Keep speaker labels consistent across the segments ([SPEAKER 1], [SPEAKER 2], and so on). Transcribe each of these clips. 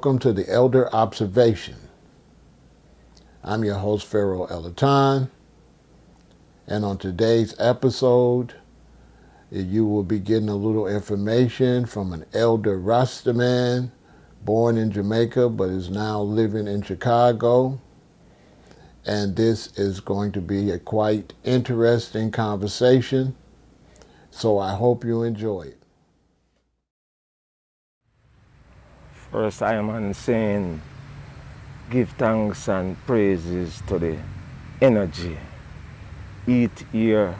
[SPEAKER 1] Welcome to the Elder Observation. I'm your host, Pharaoh Elaton, and on today's episode, you will be getting a little information from an elder Rastaman, born in Jamaica but is now living in Chicago. And this is going to be a quite interesting conversation, so I hope you enjoy it.
[SPEAKER 2] First, I am saying, give thanks and praises to the energy, earth, air,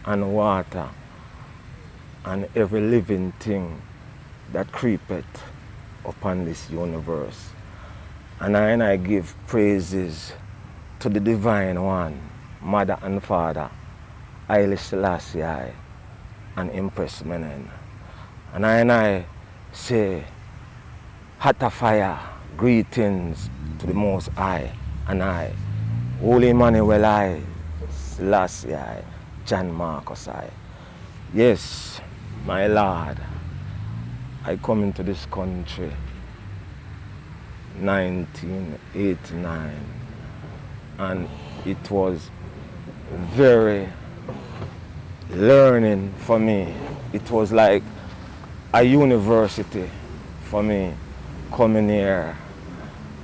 [SPEAKER 2] and water, and every living thing that creepeth upon this universe. And I give praises to the Divine One, Mother and Father, Selassie, and Empress Menen. And I say, Hatafire, greetings to the Most High, and I, Holy Emmanuel I, Selassie I, John Marcus I. Yes, my Lord, I come into this country 1989, and it was very learning for me. It was like a university for me coming here,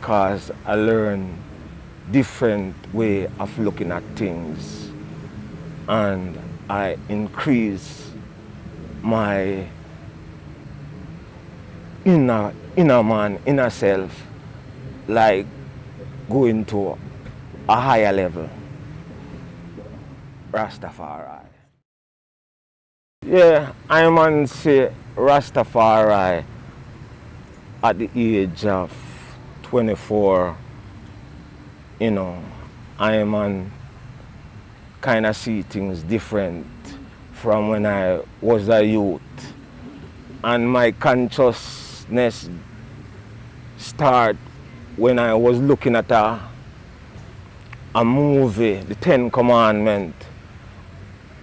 [SPEAKER 2] because I learned different way of looking at things, and I increase my inner man, inner self, like going to a higher level. Rastafari. Yeah, I man say Rastafari at the age of 24, I man kind of see things different from when I was a youth. And my consciousness start when I was looking at a movie, The Ten Commandments.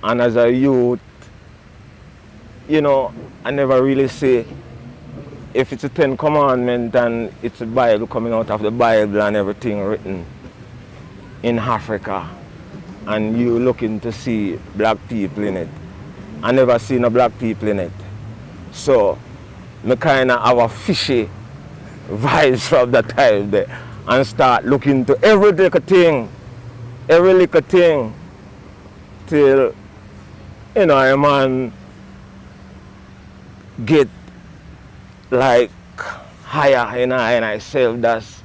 [SPEAKER 2] And as a youth, I never really say, if it's a Ten Commandments and it's a Bible coming out of the Bible and everything written in Africa, and you looking to see black people in it, I never seen no black people in it. So me kind of have a fishy vibes from that time there, and start looking to every little thing, till a man get like higher in myself, that's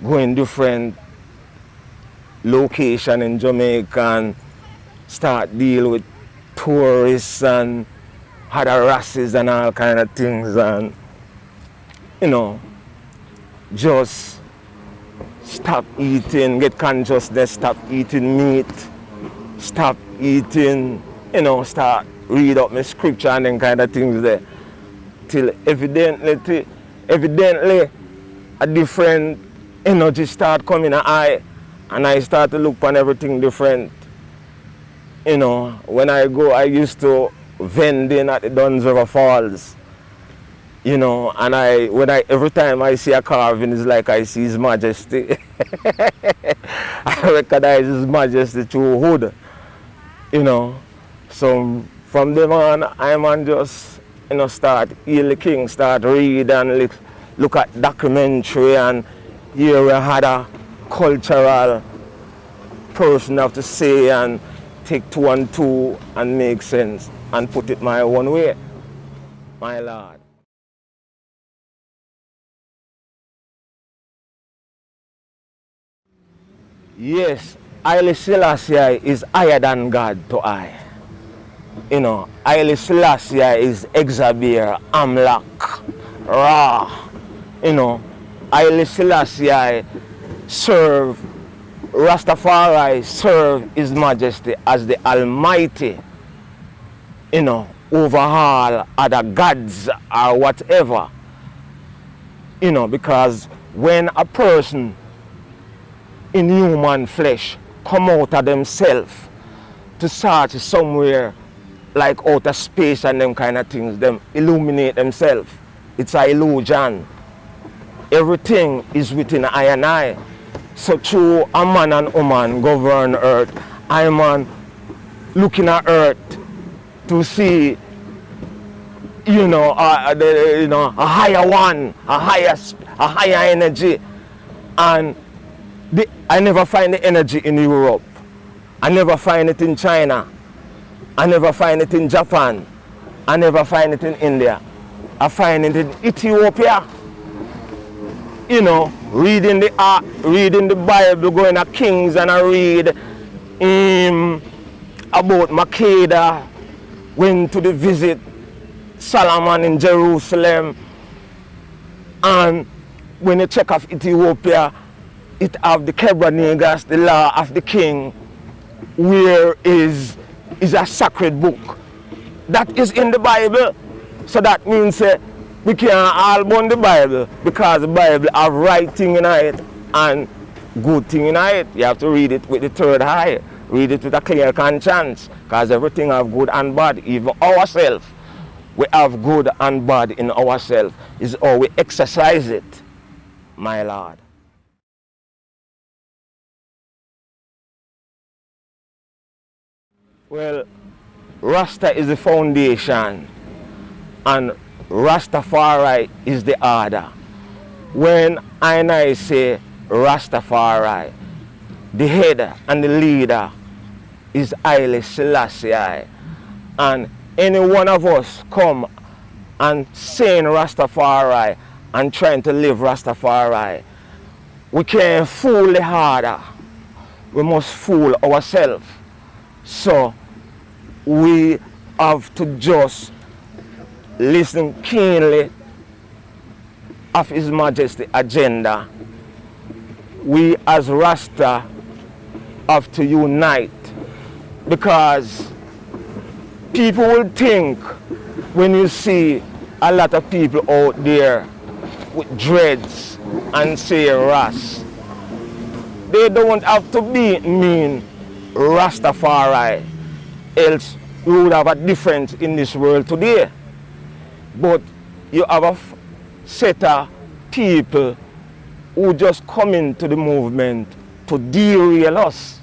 [SPEAKER 2] going different location in Jamaica and start deal with tourists and other races and all kind of things, and just stop eating, get consciousness, stop eating meat, stop eating, start read up my scripture and then kind of things there. Till evidently a different energy start coming and I start to look on everything different. When I used to vending at the Duns River Falls, and every time I see a carving, it's like I see His Majesty. I recognize His Majesty through hood, So from then on, I'm just start heal the king, start read and look at documentary, and here we had a cultural person have to say and take 2 and 2 and make sense and put it my own way, my Lord. Yes, Selassie is higher than God to I. Selassie is Exabir, Amlak, Ra. Selassie serve, Rastafari serve His Majesty as the Almighty, over all other gods or whatever. Because when a person in human flesh come out of themselves to search somewhere like outer space and them kind of things, them illuminate themselves. It's an illusion. everything is within I and I. So through a man and woman govern earth, I man looking at earth to see, a higher one, a higher energy. And I never find the energy in Europe. I never find it in China. I never find it in Japan. I never find it in India. I find it in Ethiopia. Reading the Bible, going to Kings, and I read about Makeda, went to the visit Solomon in Jerusalem. And when you check off Ethiopia, it have the Kebranegas, the law of the king, where is a sacred book. That is in the Bible. So that means we can't all burn the Bible, because the Bible have right thing in it and good thing in it. You have to read it with the third eye. Read it with a clear conscience, because everything have good and bad, even ourselves. We have good and bad in ourselves. Is how we exercise it, my Lord. Well, Rasta is the foundation and Rastafari is the order. When I say Rastafari, the head and the leader is Selassie. And any one of us come and saying Rastafari and trying to live Rastafari, we can't fool the harder. We must fool ourselves. So we have to just listen keenly of His Majesty agenda. We as Rasta have to unite, because people will think when you see a lot of people out there with dreads and say Ras, they don't have to mean Rastafari, else we would have a difference in this world today. But you have a set of people who just come into the movement to derail us.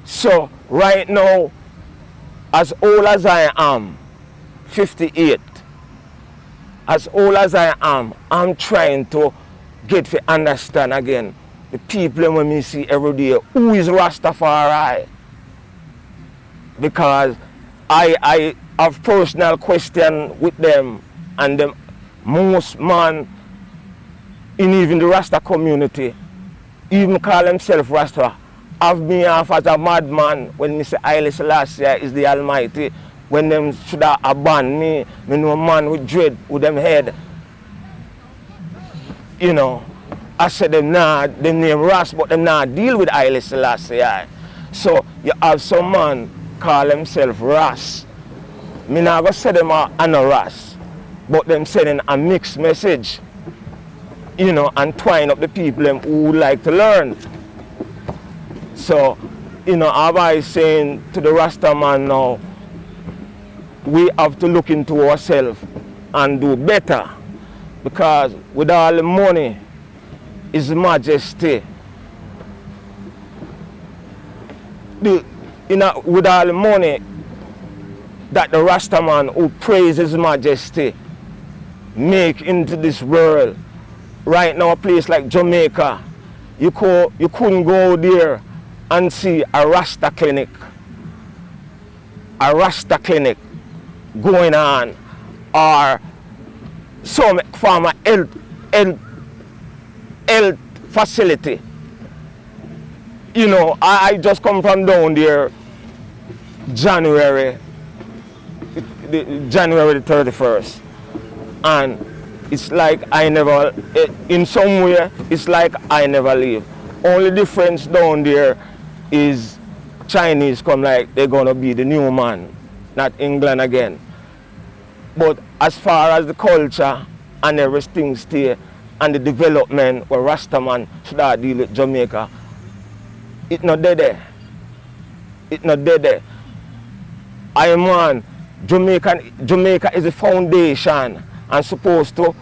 [SPEAKER 2] So right now, as old as I am, 58, as old as I am, I'm trying to get to understand again the people when we see every day, who is Rastafari? Because I have personal question with them, and them, most man in even the Rasta community even call themselves Rasta, have me off as a madman when me say Haile Selassie is the Almighty, when them should have abandoned me. Me know a man with dread with them head. I said them name Ras, but them not deal with Haile Selassie. So you have some man call himself Ras. Me not go say them are no Ras, but them sending a mixed message, and twine up the people them who like to learn. So, Abba is saying to the Rastaman now, we have to look into ourselves and do better, because with all the money, His Majesty, with all the money that the Rastaman who praise His Majesty make into this world, right now a place like Jamaica, you couldn't go there and see a Rasta clinic going on, or some form of health facility. I just come from down there January the 31st, and it's like I never, in some way, it's like I never leave. Only difference down there is Chinese come like they're gonna be the new man, not England again. But as far as the culture and everything stay, and the development where Rastaman should have deal with Jamaica, it's not there. It's not there. I man, Jamaica is the foundation and supposed to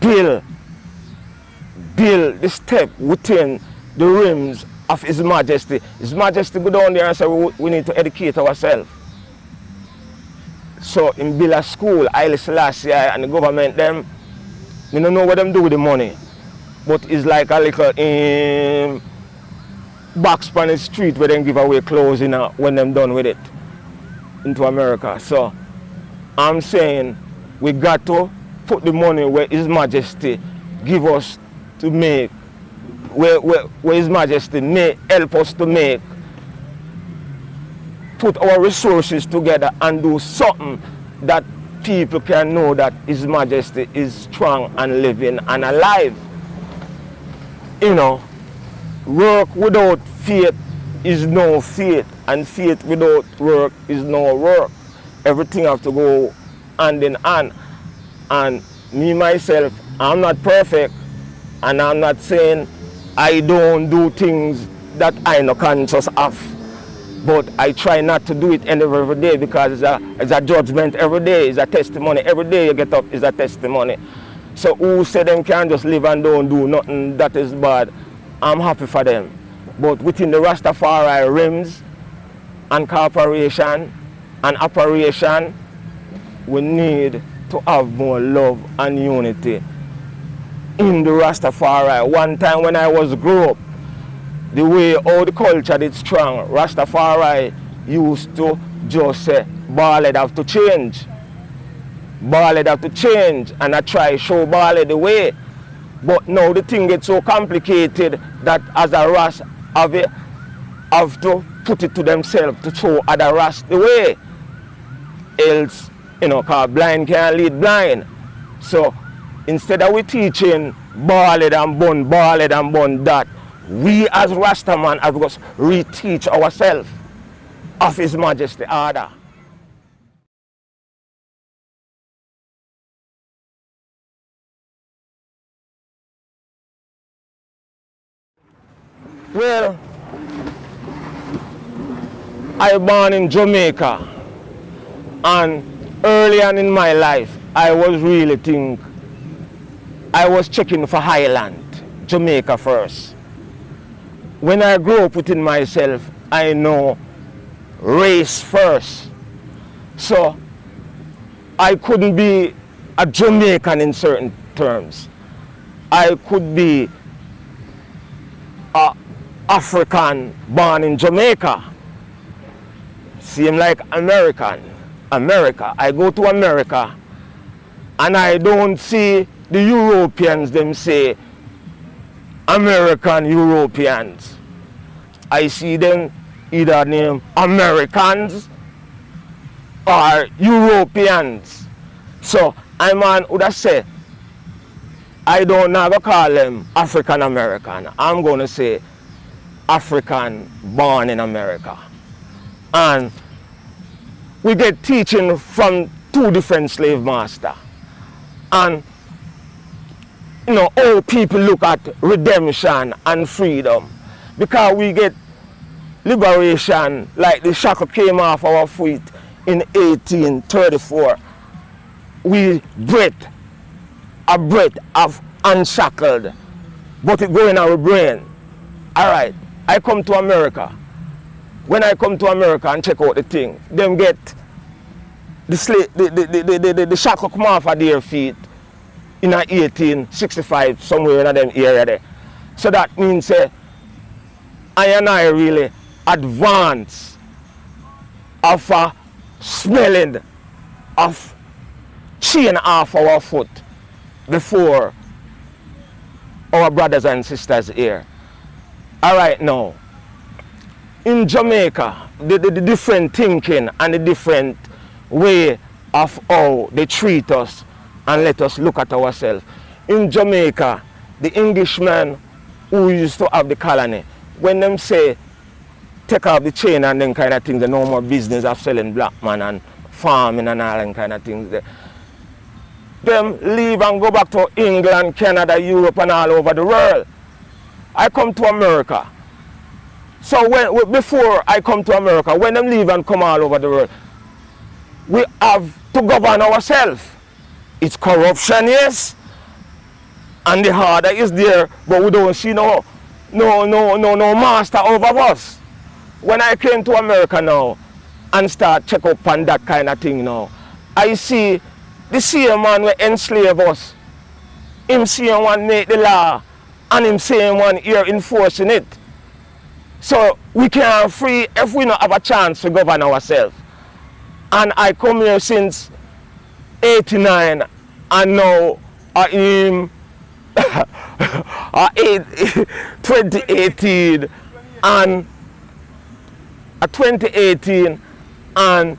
[SPEAKER 2] build build the step within the rims of His Majesty. His Majesty go down there and say we need to educate ourselves. So in build a school, Selassie and the government them, you don't know what them do with the money. But it's like a little box on the street where they give away clothes when them done with it into America. So I'm saying we got to put the money where His Majesty give us to make, where His Majesty may help us to make, put our resources together and do something that people can know that His Majesty is strong and living and alive. You know, work without faith is no faith, and faith without work is no work. Everything have to go hand in hand. And me myself, I'm not perfect, and I'm not saying I don't do things that I no conscious of, but I try not to do it every day, because it's a judgment every day, it's a testimony. Every day you get up is a testimony. So who say them can just live and don't do nothing that is bad, I'm happy for them. But within the Rastafari rims and corporation and operation, we need to have more love and unity in the Rastafari. One time when I was grow up, the way all the culture did strong, Rastafari used to just say, Ballad have to change. Ballad have to change, and I try show Ballad the way. But now the thing gets so complicated that as a Ras have to put it to themselves to show other Ras the way. Else, you know, cause blind can't lead blind. So instead of we teaching Ballad and bun that, we as Rastaman have got to reteach ourselves of His Majesty order. Well, I born in Jamaica, and early on in my life, I was really I was checking for Highland, Jamaica first. When I grew up within myself, I know race first. So I couldn't be a Jamaican in certain terms. I could be a African born in Jamaica. Seem like America. I go to America and I don't see the Europeans them say American Europeans. I see them either name Americans or Europeans. So I man would have said, I don't never call them African American. I'm going to say African born in America. And we get teaching from two different slave masters. And you know, all people look at redemption and freedom, because we get liberation like the shackle came off our feet in 1834. We breathe a breath of unshackled, but it go in our brain. All right, I come to America. When I come to America and check out the thing, them get the shackle come off of their feet in 1865, somewhere in them area there. So that means I and I really advance of a smelling of chain off our foot before our brothers and sisters here. All right, now, in Jamaica, the different thinking and the different way of how they treat us and let us look at ourselves. In Jamaica, the Englishmen who used to have the colony, when them say take off the chain and them kind of things, they no more business of selling black man and farming and all them kind of things there. Them leave and go back to England, Canada, Europe and all over the world. I come to America. So before I come to America, when them leave and come all over the world, we have to govern ourselves. It's corruption, yes. And the order is there, but we don't see no master over us. When I came to America now and start check up on that kind of thing now, I see the same man will enslave us. Him saying one make the law and him saying one here enforcing it. So we can't free if we not have a chance to govern ourselves. And I come here since 89 and now in 2018 and 2018 and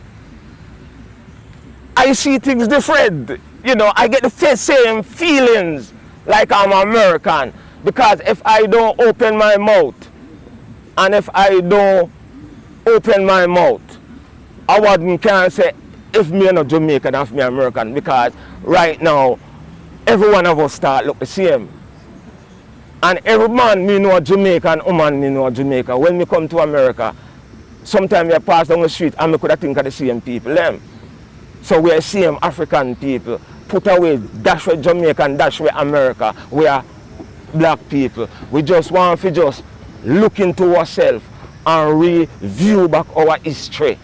[SPEAKER 2] I see things different. You know, I get the same feelings like I'm American, because if I don't open my mouth, and if I don't open my mouth, I wouldn't can say if me not Jamaican, if me American, because right now every one of us start look the same. And every man me know a Jamaican, woman me know a Jamaica. When we come to America, sometimes we pass down the street and we could think of the same people them. So we are same African people. Put away, dash with Jamaican, dash with America. We are black people. We just want to just look into ourselves and review back our history.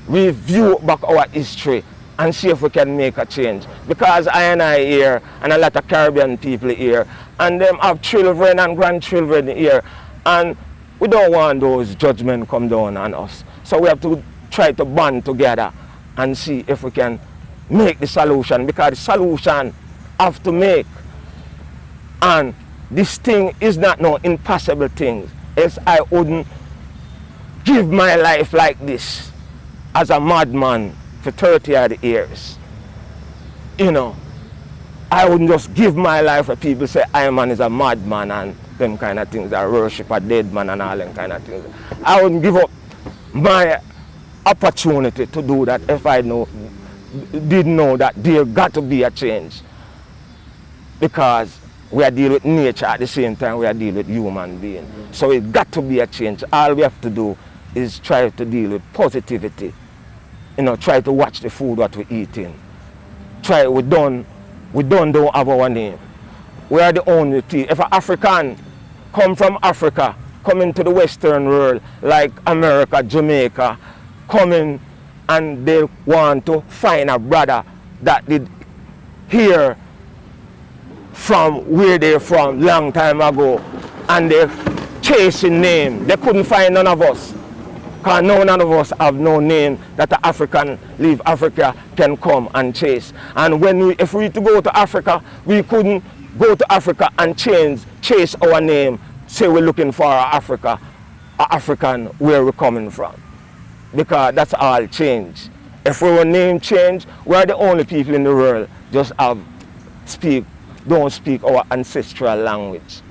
[SPEAKER 2] Review back our history and see if we can make a change. Because I and I here, and a lot of Caribbean people here, and them have children and grandchildren here, and we don't want those judgments come down on us. So we have to try to band together and see if we can make the solution, because the solution have to make. And this thing is not no impossible thing. Else I wouldn't give my life like this as a madman for 30 odd years. You know, I wouldn't just give my life for people say I man is a madman and them kind of things, I worship a dead man and all them kind of things. I wouldn't give up my opportunity to do that if I didn't know that there got to be a change. Because we are dealing with nature at the same time we are dealing with human beings. So it got to be a change. All we have to do is try to deal with positivity. You know, try to watch the food what we're eating. We don't have our name. We are the only people. If an African come from Africa, come into the Western world, like America, Jamaica, coming and they want to find a brother that did hear from where they're from long time ago, and they're chasing name. They couldn't find none of us, because none of us have no name that the African leave Africa can come and chase. And if we to go to Africa, we couldn't go to Africa and chase our name, say we're looking for Africa, African where we're coming from, because that's all change. If our name change, we're the only people in the world just don't speak our ancestral language.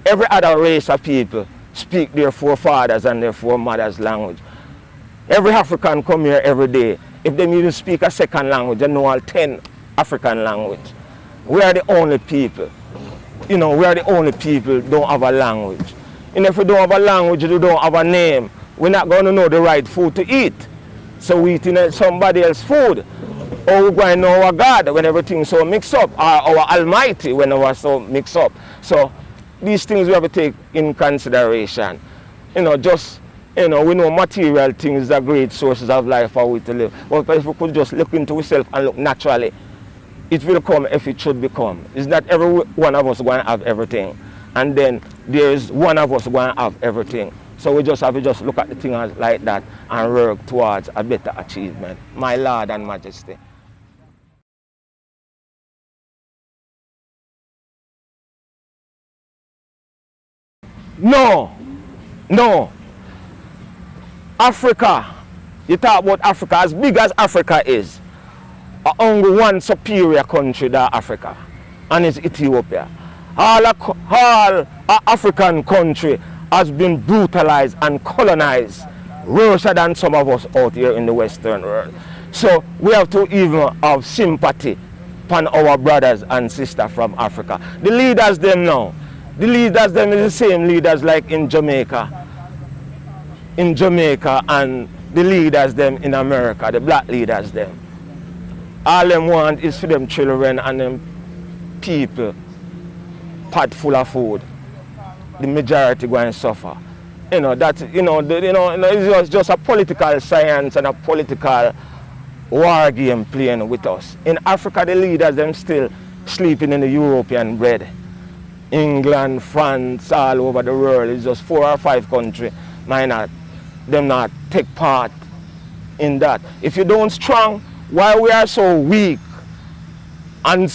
[SPEAKER 2] Every other race of people speak their forefathers and their foremothers' language. Every African come here every day. If they even speak a second language, they know all 10 African languages. We are the only people. You know, we are the only people who don't have a language. And if we don't have a language, we don't have a name, we're not going to know the right food to eat. So we eating somebody else's food. Or we're going to know our God when everything's so mixed up, or our Almighty when we're so mixed up. So these things we have to take in consideration. You know, we know material things are great sources of life for we to live. But if we could just look into ourselves and look naturally, it will come if it should become. It's not every one of us going to have everything. And then there's one of us going to have everything. So we just have to just look at the things like that and work towards a better achievement. My Lord and Majesty. No. Africa, you talk about Africa, as big as Africa is, only one superior country than Africa, and it's Ethiopia. All African country has been brutalized and colonized worse than some of us out here in the Western world. So we have to even have sympathy upon our brothers and sisters from Africa. The leaders them now, the leaders them is the same leaders like in Jamaica. In Jamaica and the leaders them in America, the black leaders them. All them want is for them children and them people pot full of food, the majority going to suffer. It's just a political science and a political war game playing with us. In Africa, the leaders, them still sleeping in the European bread. England, France, all over the world, it's just 4 or 5 countries, them not take part in that. If you don't strong, why we are so weak and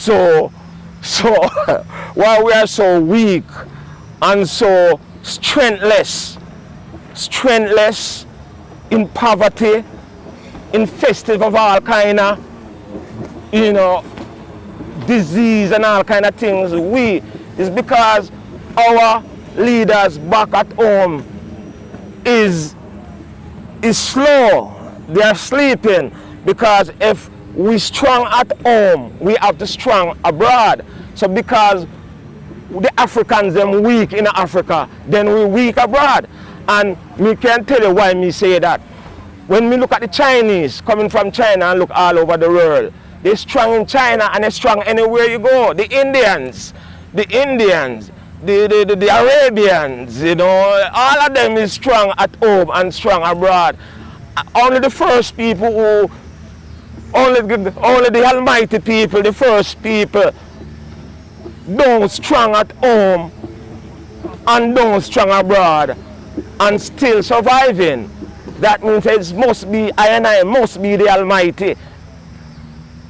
[SPEAKER 2] why we are so weak and so strengthless, in poverty, infested of all kind of, disease and all kind of things. Is because our leaders back at home is slow. They are sleeping, because if we strong at home, we have to strong abroad. So because the Africans them weak in Africa, then we weak abroad. And me can tell you why me say that. When we look at the Chinese coming from China and look all over the world, they're strong in China and they're strong anywhere you go. The Indians, the Arabians, all of them is strong at home and strong abroad. Only the first people only the almighty people, the first people, don't strong at home and don't strong abroad and still surviving. That means it must be, I must be the almighty.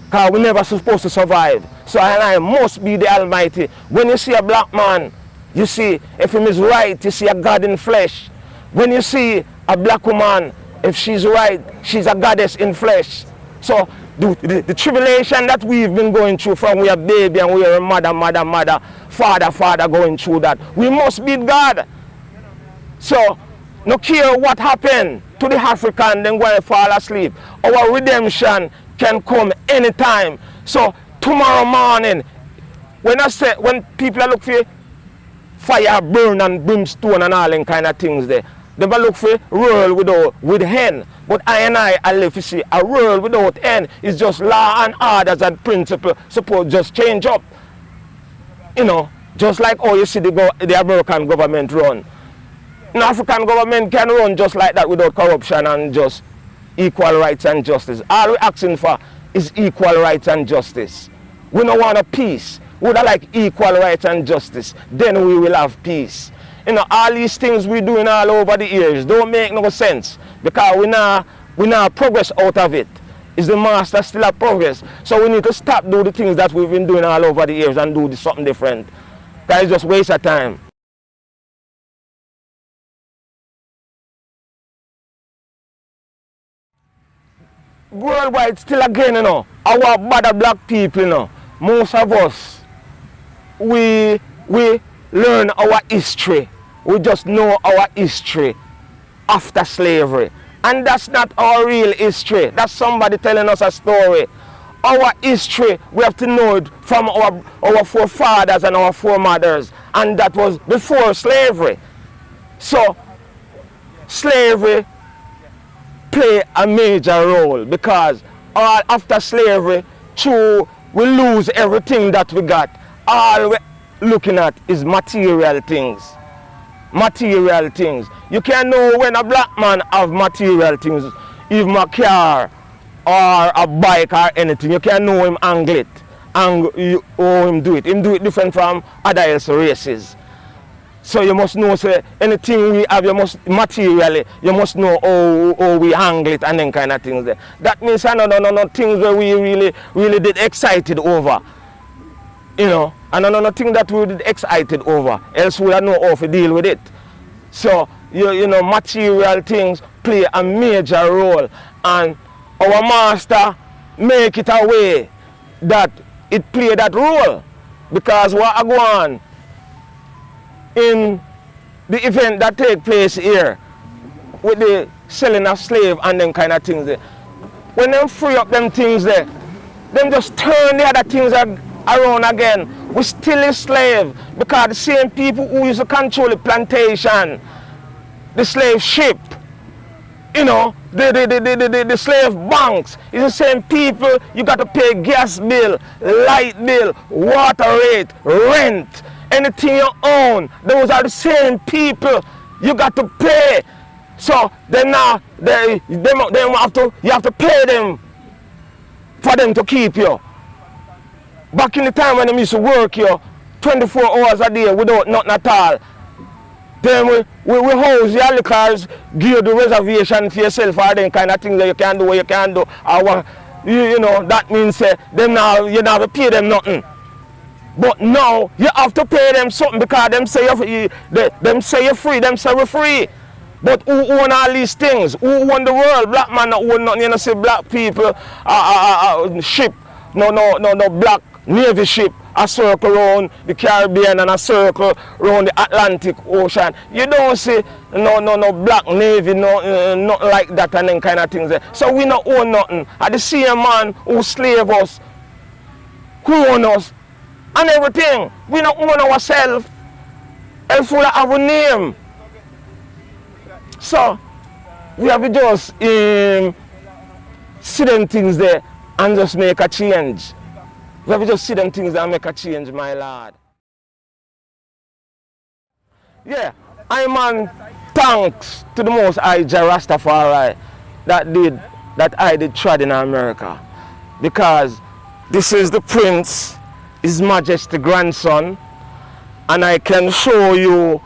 [SPEAKER 2] Because we never supposed to survive. So I must be the almighty. When you see a black man, you see, if him is right, you see a God in flesh. When you see a black woman, if she's right, she's a goddess in flesh. So the tribulation that we've been going through from we are baby and we are mother, father going through that, we must beat God. So no care what happened to the African, then go and fall asleep. Our redemption can come anytime. So tomorrow morning, when people are looking for fire burn and brimstone and all them kind of things there, they will look for world with hen. But I live to see a world without hen is just law and orders and principle suppose just change up. Just like how you see the American government run. An African government can run just like that without corruption and just equal rights and justice. All we're asking for is equal rights and justice. We don't want a peace. We would like equal rights and justice. Then we will have peace. All these things we're doing all over the years don't make no sense, because we not progress out of it. Is the master still a progress? So we need to stop doing the things that we've been doing all over the years and do something different. That is just waste of time. Worldwide still again, our bad black people, most of us, we learn our history. We just know our history after slavery. And that's not our real history. That's somebody telling us a story. Our history, we have to know it from our forefathers and our foremothers. And that was before slavery. So, slavery play a major role, because after slavery, we lose everything that we got. All we're looking at is material things. Material things. You can know when a black man have material things, even a car or a bike or anything, you can know him angle it. And how him do it. Him do it different from other else races. So you must know, say, anything we have, you must materially, you must know how we angle it and then kind of things there. That means no things where we really did excited over. And another thing that we did excited over, else we don't know how to deal with it. So, material things play a major role, and our master make it a way that it play that role. Because what I go on in the event that take place here with the selling of slave and them kind of things there, when them free up them things there, them just turn the other things around again. We still a slave, because the same people who used to control the plantation, the slave ship, the slave banks, it's the same people. You got to pay gas bill, light bill, water rate, rent, anything you own, those are the same people you got to pay. So then now you have to pay them for them to keep you. Back in the time when they used to work you 24 hours a day without nothing at all, then we house your liquors, give you the reservation for yourself or them kind of things that you can do what you can do. Or you know, that means them now you don't have to pay them nothing. But now you have to pay them something because them say them say you're free, them say we're free. But who own all these things? Who own the world? Black man not own nothing. You know, see black people ship, no black navy ship a circle around the Caribbean and a circle around the Atlantic Ocean. You don't see no black navy, nothing like that and them kind of things there. So we not own nothing. And the same man who slave us, who own us, and everything. We don't own ourselves. Else we have a name. So we have to just see them things there and just make a change. We have to just see them things and make a change, my lord. Yeah, I'm on thanks to the Most High Rastafari that I did trade in America. Because this is the Prince, His Majesty grandson, and I can show you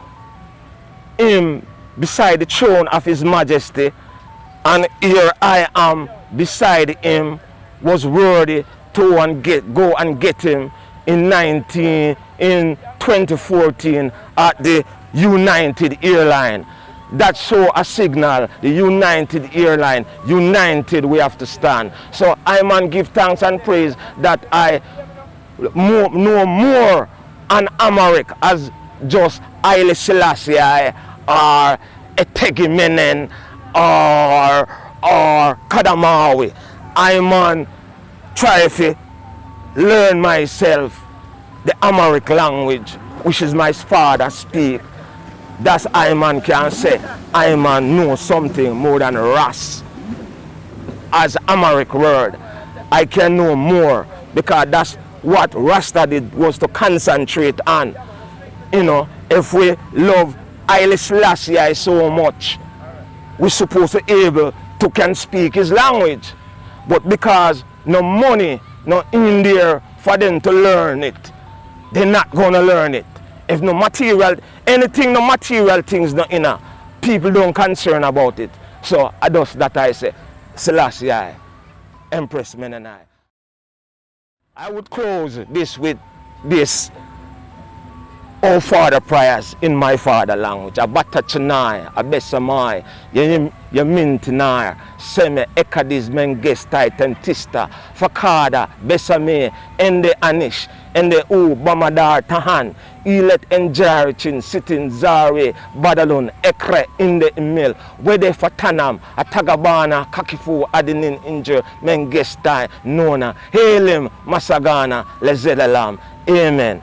[SPEAKER 2] him beside the throne of His Majesty, and here I am beside him, was worthy to go and get him in 2014 at the United Airline. That show a signal, the United Airline, united we have to stand. So I man give thanks and praise that I know more an Amharic as just Haile Selassie or Etegi Menen or Kadamawi. I man try to learn myself the Amharic language, which is my father speak. That's I man can say I man know something more than Ras as Amharic word. I can know more because that's what Rasta did, was to concentrate on. You know, if we love Haile Selassie so much, we're supposed to be able to can speak his language. But because no money, no in there for them to learn it, they're not gonna learn it. If no material, anything, no material things no inner, people don't concern about it. So I just that I say, Selassie I, Empress Menenai. I would close this with this Oh Father prayers in my father language. Abata Chanai, Abesamai, Yamintinai, Seme Ekadis Mengestai Tentista, Fakada, Besame, Ende Anish, Ende U Bamadar Tahan, Ilet Enjarichin, Sitin Zare, Badalun, Ekre, Inde Emil, Wede Fatanam, Atagabana, Kakifu, Adinin Injur, Mengestai, Nona, Halim, Masagana, Lezedalam. Amen.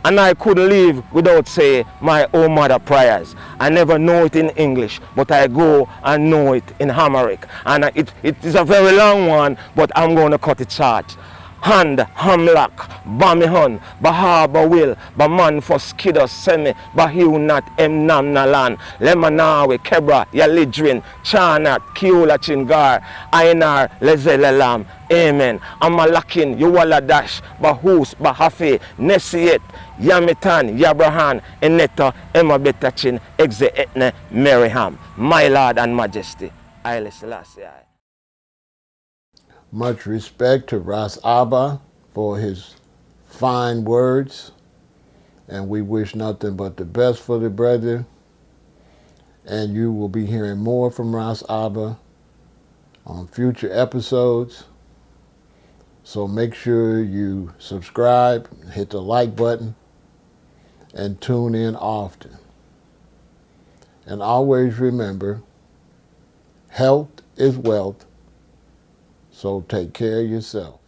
[SPEAKER 2] And I couldn't live without say my own mother prayers. I never know it in English, but I go and know it in Amharic. And it is a very long one, but I'm going to cut it short. Hand, hamlak, bamihon, bahaba will, baman for skiddos semi, bahiu nat emnam nalan, lemanawe, kebra, yalidrin, chanat, kiula chingar, ainar, lezelelam. Amen. Amalakin, yuwaladash, bahus, bahafe, nesiet, yamitan, yabrahan, eneta, emabetachin, exe etne, meriham. My Lord and Majesty, Haile Selassie.
[SPEAKER 1] Much respect to Ras Abba for his fine words, and we wish nothing but the best for the brother. And you will be hearing more from Ras Abba on future episodes. So make sure you subscribe, hit the like button, and tune in often. And always remember, health is wealth, so take care of yourself.